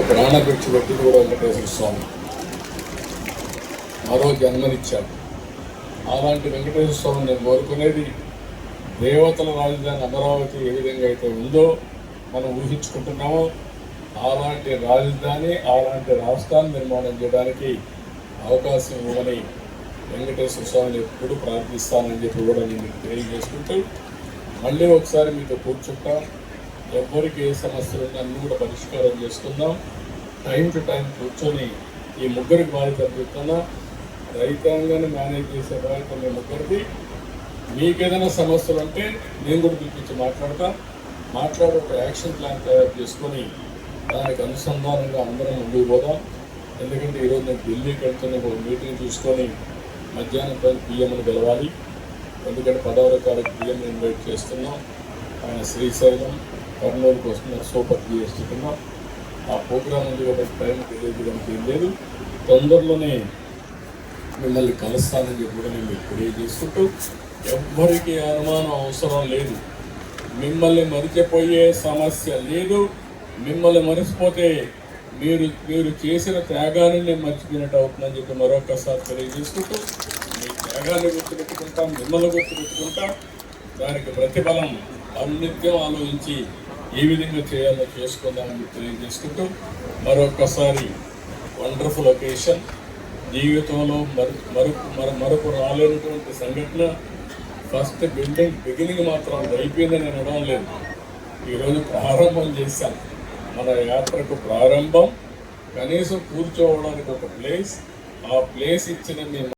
ప్రాణభిక్ష పెట్టింది కూడా వెంకటేశ్వర స్వామి, మరో జన్మనిచ్చాడు. అలాంటి వెంకటేశ్వర స్వామి నేను కోరుకునేది దేవతల రాజధాని అమరావతి ఏ విధంగా అయితే ఉందో మనం ఊహించుకుంటున్నామో అలాంటి రాజధాని, అలాంటి రాష్ట్రాన్ని నిర్మాణం చేయడానికి అవకాశం ఇవ్వమని వెంకటేశ్వర స్వామిని ఎప్పుడు ప్రార్థిస్తానని చెప్పి కూడా నేను తెలియజేసుకుంటూ మళ్ళీ ఒకసారి మీతో కూర్చుంటాం. ఎవరికి ఏ సమస్యలు అన్నీ కూడా పరిష్కారం చేసుకుందాం. టైం టు టైం కూర్చొని ఈ ముగ్గురికి బాధ్యత అడుగుతున్నా. రైతాంగాన్ని మేనేజ్ చేసే బాధ్యత మీ ముగ్గురిది. మీకు ఏదైనా సమస్యలు ఉంటే నేను కూడా పిలిపించి మాట్లాడి ఒక యాక్షన్ ప్లాన్ తయారు చేసుకొని దానికి అనుసంధానంగా అందరం ముందుకు పోదాం. ఎందుకంటే ఈరోజు నేను ఢిల్లీకి వెళ్తున్న ఒక మీటింగ్ చూసుకొని మధ్యాహ్నం పైన పిఎంని గెలవాలి. ఎందుకంటే 10వ తారీఖు పిఎం ఇన్వైట్ చేస్తున్నాం. ఆయన శ్రీశైలం కర్నూలుకి వస్తున్నారు, సూపర్ జిఎస్టీ కింద. ఆ ప్రోగ్రాం ఉంది కాబట్టి టైం తెలియజేయడానికి ఏం లేదు. తొందరలోనే మిమ్మల్ని కలుస్తానని చెప్పి కూడా నేను మీకు తెలియజేసుకుంటూ ఎవ్వరికి అనుమానం అవసరం లేదు. మిమ్మల్ని మరిచిపోయే సమస్య లేదు. మిమ్మల్ని మరిచిపోతే మీరు చేసిన త్యాగాన్ని నేను మర్చిపోయినట్టు అవుతుందని చెప్పి మరొకసారి తెలియజేసుకుంటూ మీ త్యాగాన్ని గుర్తుపెట్టుకుంటాం, మిమ్మల్ని గుర్తుపెట్టుకుంటాం. దానికి ప్రతిఫలం అన్నిత్యం ఆలోచించి ఏ విధంగా చేయాలో చేసుకుందామని తెలియజేసుకుంటూ మరొకసారి వండర్ఫుల్ ఒకేషన్. జీవితంలో మరొక రాలేనటువంటి సంఘటన. ఫస్ట్ బిగినింగ్ మాత్రం అది అయిపోయిందని నేను అనడం లేదు. ఈరోజు ప్రారంభం చేశాం. మన యాత్రకు ప్రారంభం. కనీసం కూర్చోవడానికి ఒక ప్లేస్, ఆ ప్లేస్ ఇచ్చిన మీ